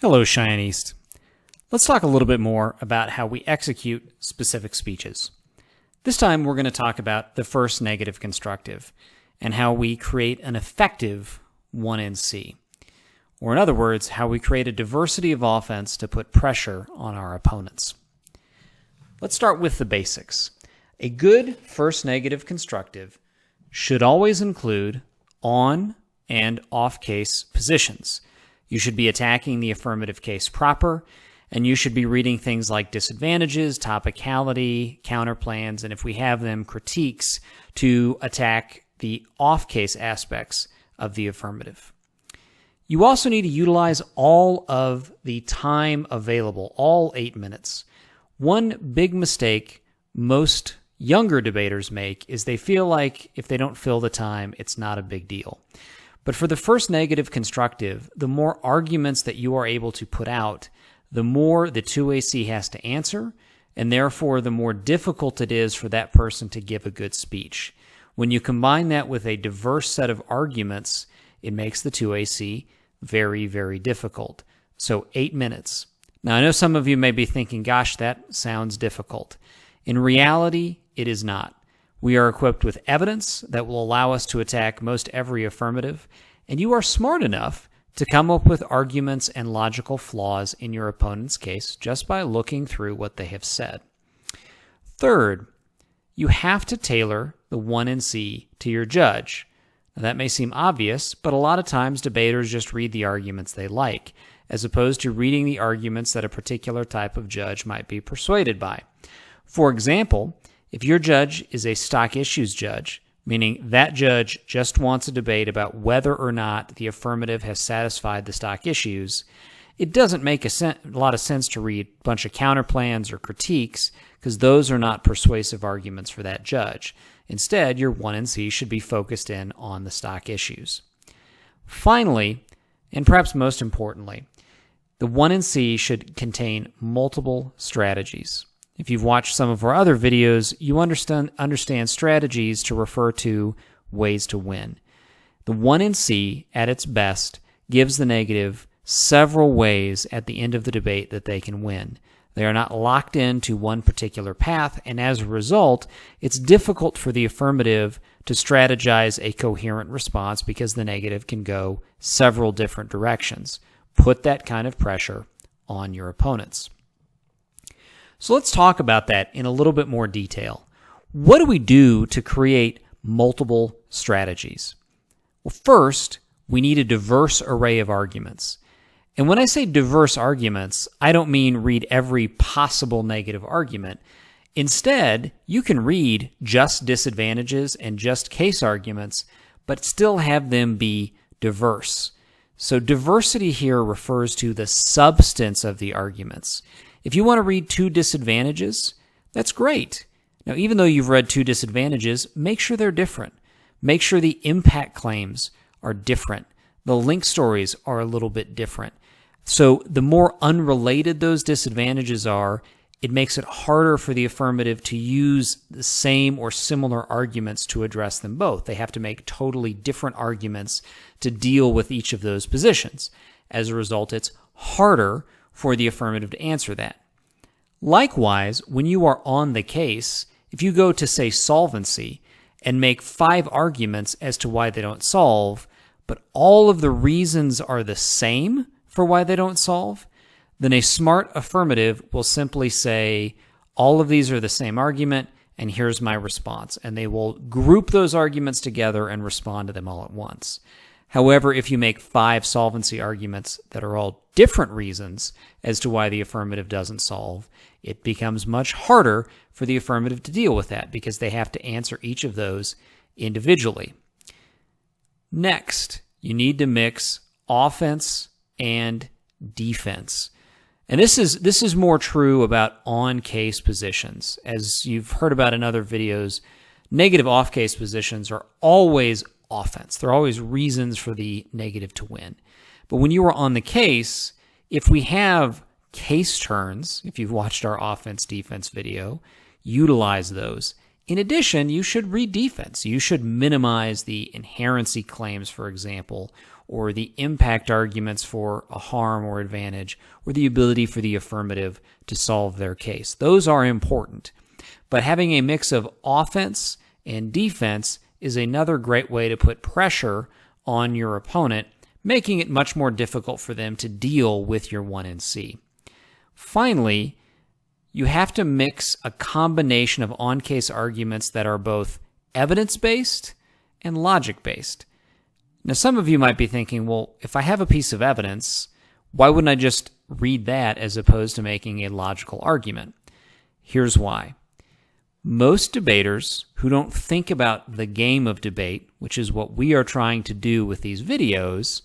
Hello, Cheyenne East. Let's talk a little bit more about how we execute specific speeches. This time we're going to talk about the first negative constructive and how we create an effective 1NC. Or in other words, how we create a diversity of offense to put pressure on our opponents. Let's start with the basics. A good first negative constructive should always include on and off case positions. You should be attacking the affirmative case proper, and you should be reading things like disadvantages, topicality, counterplans, and if we have them, critiques to attack the off case aspects of the affirmative. You also need to utilize all of the time available, all 8 minutes. One big mistake most younger debaters make is they feel like if they don't fill the time, it's not a big deal. But for the first negative constructive, the more arguments that you are able to put out, the more the 2AC has to answer, and therefore the more difficult it is for that person to give a good speech. When you combine that with a diverse set of arguments, it makes the 2AC very, very difficult. So 8 minutes. Now, I know some of you may be thinking, gosh, that sounds difficult. In reality, it is not. We are equipped with evidence that will allow us to attack most every affirmative, and you are smart enough to come up with arguments and logical flaws in your opponent's case just by looking through what they have said. Third, you have to tailor the 1NC to your judge. Now, that may seem obvious, but a lot of times debaters just read the arguments they like, as opposed to reading the arguments that a particular type of judge might be persuaded by. For example, if your judge is a stock issues judge, meaning that judge just wants a debate about whether or not the affirmative has satisfied the stock issues, it doesn't make a lot of sense to read a bunch of counterplans or critiques because those are not persuasive arguments for that judge. Instead, your 1NC should be focused in on the stock issues. Finally, and perhaps most importantly, the 1NC should contain multiple strategies. If you've watched some of our other videos, you understand strategies to refer to ways to win. The 1NC, at its best, gives the negative several ways at the end of the debate that they can win. They are not locked into one particular path, and as a result, it's difficult for the affirmative to strategize a coherent response because the negative can go several different directions. Put that kind of pressure on your opponents. So let's talk about that in a little bit more detail. What do we do to create multiple strategies? Well, first, we need a diverse array of arguments. And when I say diverse arguments, I don't mean read every possible negative argument. Instead, you can read just disadvantages and just case arguments, but still have them be diverse. So diversity here refers to the substance of the arguments. If you want to read 2 disadvantages, that's great. Now, even though you've read 2 disadvantages, make sure they're different. Make sure the impact claims are different. The link stories are a little bit different. So the more unrelated those disadvantages are, it makes it harder for the affirmative to use the same or similar arguments to address them both. They have to make totally different arguments to deal with each of those positions. As a result, it's harder for the affirmative to answer that. Likewise, when you are on the case, if you go to, say, solvency and make 5 arguments as to why they don't solve, but all of the reasons are the same for why they don't solve, then a smart affirmative will simply say, all of these are the same argument, and here's my response. And they will group those arguments together and respond to them all at once. However, if you make 5 solvency arguments that are all different reasons as to why the affirmative doesn't solve, it becomes much harder for the affirmative to deal with that because they have to answer each of those individually. Next, you need to mix offense and defense. And this is more true about on-case positions. As you've heard about in other videos, negative off-case positions are always offense. There are always reasons for the negative to win. But when you are on the case, if we have case turns, if you've watched our offense-defense video, utilize those. In addition, you should read defense. You should minimize the inherency claims, for example, or the impact arguments for a harm or advantage, or the ability for the affirmative to solve their case. Those are important. But having a mix of offense and defense is another great way to put pressure on your opponent, making it much more difficult for them to deal with your 1NC. Finally, you have to mix a combination of on-case arguments that are both evidence-based and logic-based. Now, some of you might be thinking, well, if I have a piece of evidence, why wouldn't I just read that as opposed to making a logical argument? Here's why. Most debaters who don't think about the game of debate, which is what we are trying to do with these videos,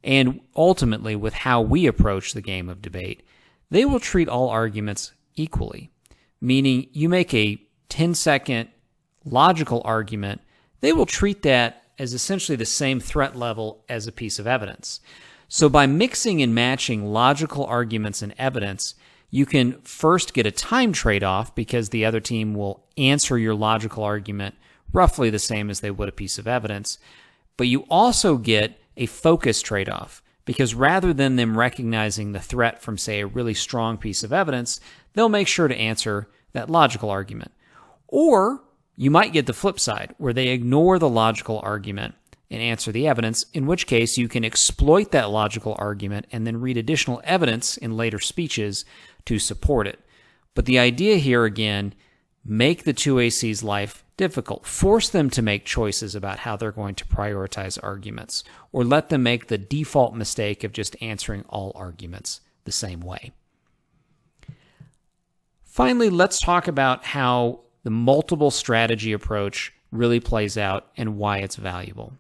and ultimately with how we approach the game of debate, they will treat all arguments equally. Meaning, you make a 10-second logical argument, they will treat that as essentially the same threat level as a piece of evidence. So by mixing and matching logical arguments and evidence, you can first get a time trade-off because the other team will answer your logical argument roughly the same as they would a piece of evidence. But you also get a focus trade-off because rather than them recognizing the threat from, say, a really strong piece of evidence, they'll make sure to answer that logical argument. Or you might get the flip side, where they ignore the logical argument and answer the evidence, in which case you can exploit that logical argument and then read additional evidence in later speeches to support it. But the idea here, again, make the 2AC's life difficult. Force them to make choices about how they're going to prioritize arguments, or let them make the default mistake of just answering all arguments the same way. Finally, let's talk about how the multiple strategy approach really plays out and why it's valuable.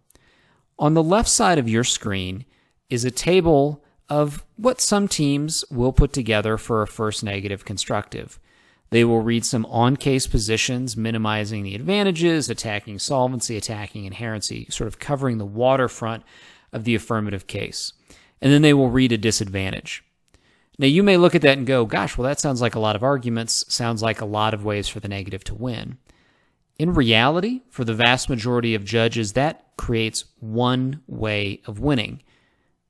On the left side of your screen is a table of what some teams will put together for a first negative constructive. They will read some on-case positions, minimizing the advantages, attacking solvency, attacking inherency, sort of covering the waterfront of the affirmative case. And then they will read a disadvantage. Now, you may look at that and go, gosh, well, that sounds like a lot of arguments, sounds like a lot of ways for the negative to win. In reality, for the vast majority of judges, that creates one way of winning.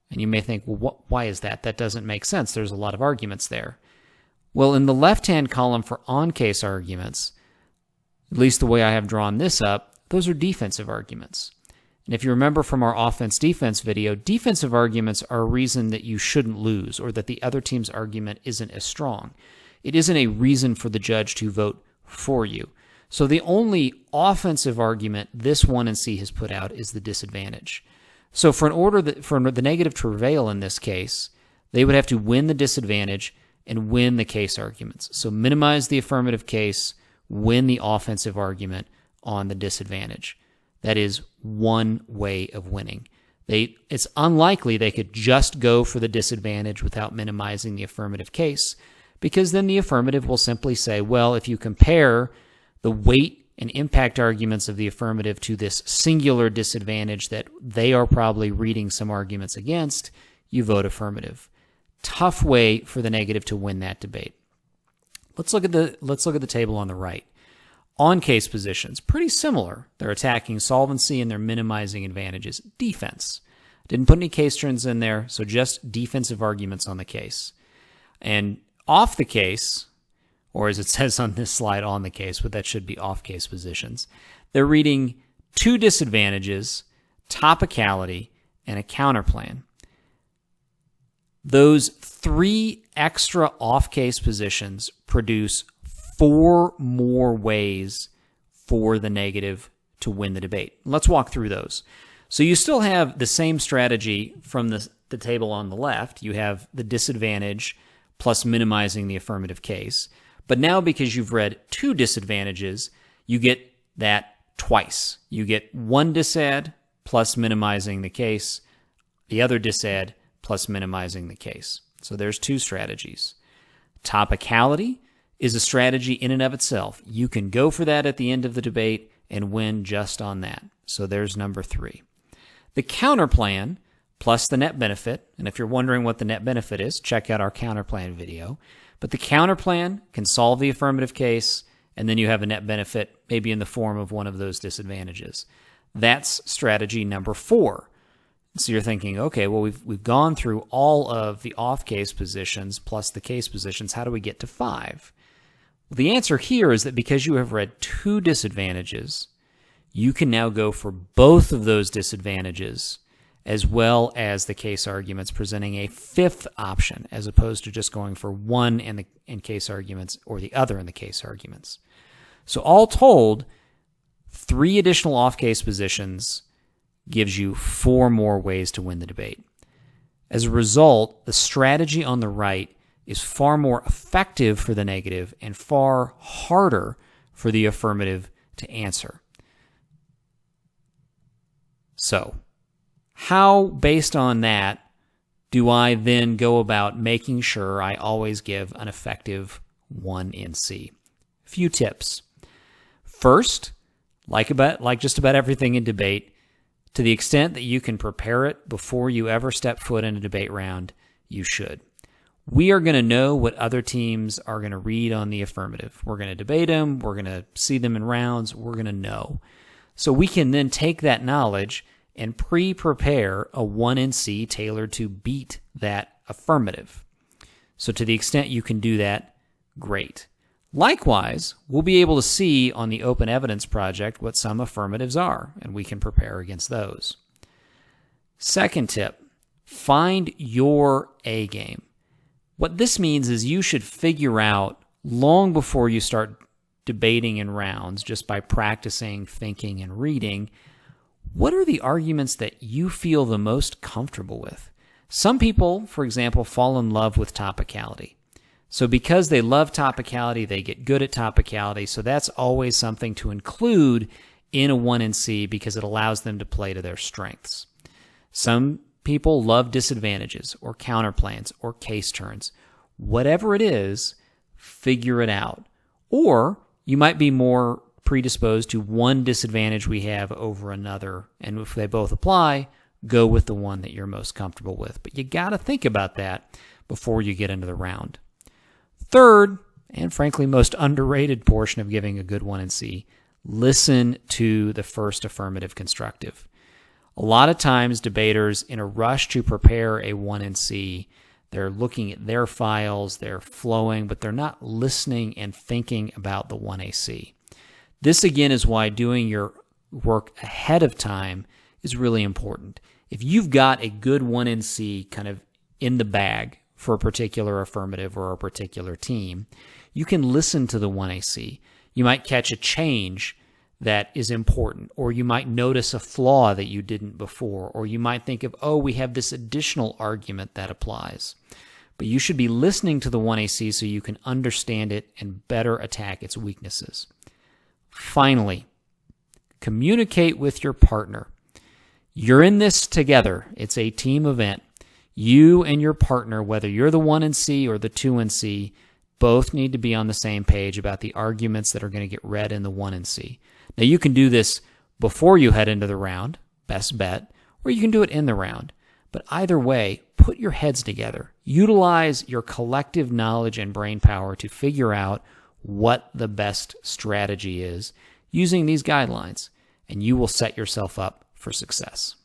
And you may think, well, why is that? That doesn't make sense. There's a lot of arguments there. Well, in the left-hand column for on-case arguments, at least the way I have drawn this up, those are defensive arguments. And if you remember from our offense-defense video, defensive arguments are a reason that you shouldn't lose or that the other team's argument isn't as strong. It isn't a reason for the judge to vote for you. So the only offensive argument this 1NC has put out is the disadvantage. So for the negative to prevail in this case, they would have to win the disadvantage and win the case arguments. So minimize the affirmative case, win the offensive argument on the disadvantage. That is one way of winning. It's unlikely they could just go for the disadvantage without minimizing the affirmative case, because then the affirmative will simply say, well, if you compare the weight and impact arguments of the affirmative to this singular disadvantage that they are probably reading some arguments against, you vote affirmative. Tough way for the negative to win that debate. Let's look at the table on the right. On-case positions, pretty similar. They're attacking solvency and they're minimizing advantages. Defense. Didn't put any case trends in there, so just defensive arguments on the case. And off the case, or as it says on this slide, on the case, but that should be off-case positions, they're reading two disadvantages, topicality, and a counterplan. Those three extra off-case positions produce 4 more ways for the negative to win the debate. Let's walk through those. So you still have the same strategy from the table on the left. You have the disadvantage plus minimizing the affirmative case. But now because you've read 2 disadvantages, you get that twice. You get 1 disad plus minimizing the case, the other disad plus minimizing the case. So there's 2 strategies. Topicality is a strategy in and of itself. You can go for that at the end of the debate and win just on that. So there's number 3. The counterplan plus the net benefit, and if you're wondering what the net benefit is, check out our counterplan video. But the counterplan can solve the affirmative case and then you have a net benefit maybe in the form of one of those disadvantages. That's strategy number 4. So you're thinking, okay, well, we've gone through all of the off-case positions plus the case positions. How do we get to 5? Well, the answer here is that because you have read 2 disadvantages, you can now go for both of those disadvantages as well as the case arguments, presenting a 5th option as opposed to just going for one in case arguments or the other in the case arguments. So all told, 3 additional off-case positions gives you 4 more ways to win the debate. As a result, the strategy on the right is far more effective for the negative and far harder for the affirmative to answer. So, how, based on that, do I then go about making sure I always give an effective 1 in C? A few tips. First, like just about everything in debate, to the extent that you can prepare it before you ever step foot in a debate round, you should. We are going to know what other teams are going to read on the affirmative. We're going to debate them. We're going to see them in rounds. We're going to know. So we can then take that knowledge and pre-prepare a 1 in C tailored to beat that affirmative. So to the extent you can do that, great. Likewise, we'll be able to see on the Open Evidence Project what some affirmatives are, and we can prepare against those. Second tip, find your A game. What this means is you should figure out long before you start debating in rounds, just by practicing, thinking, and reading, what are the arguments that you feel the most comfortable with? Some people, for example, fall in love with topicality. So because they love topicality, they get good at topicality. So that's always something to include in a 1 in C because it allows them to play to their strengths. Some people love disadvantages or counterplans or case turns. Whatever it is, figure it out. Or you might be more predisposed to one disadvantage we have over another, and if they both apply, go with the one that you're most comfortable with. But you got to think about that before you get into the round. Third, and frankly most underrated portion of giving a good 1 in C, listen to the first affirmative constructive. A lot of times debaters, in a rush to prepare a 1 in C, they're looking at their files, they're flowing, but they're not listening and thinking about the 1AC. This, again, is why doing your work ahead of time is really important. If you've got a good 1 in C kind of in the bag for a particular affirmative or a particular team, you can listen to the 1AC. You might catch a change that is important, or you might notice a flaw that you didn't before, or you might think of, oh, we have this additional argument that applies. But you should be listening to the 1AC so you can understand it and better attack its weaknesses. Finally, communicate with your partner. You're in this together. It's a team event. You and your partner, whether you're the 1 in C or the 2 in C, both need to be on the same page about the arguments that are going to get read in the 1 in C. Now, you can do this before you head into the round, best bet, or you can do it in the round. But either way, put your heads together. Utilize your collective knowledge and brain power to figure out what the best strategy is using these guidelines, and you will set yourself up for success.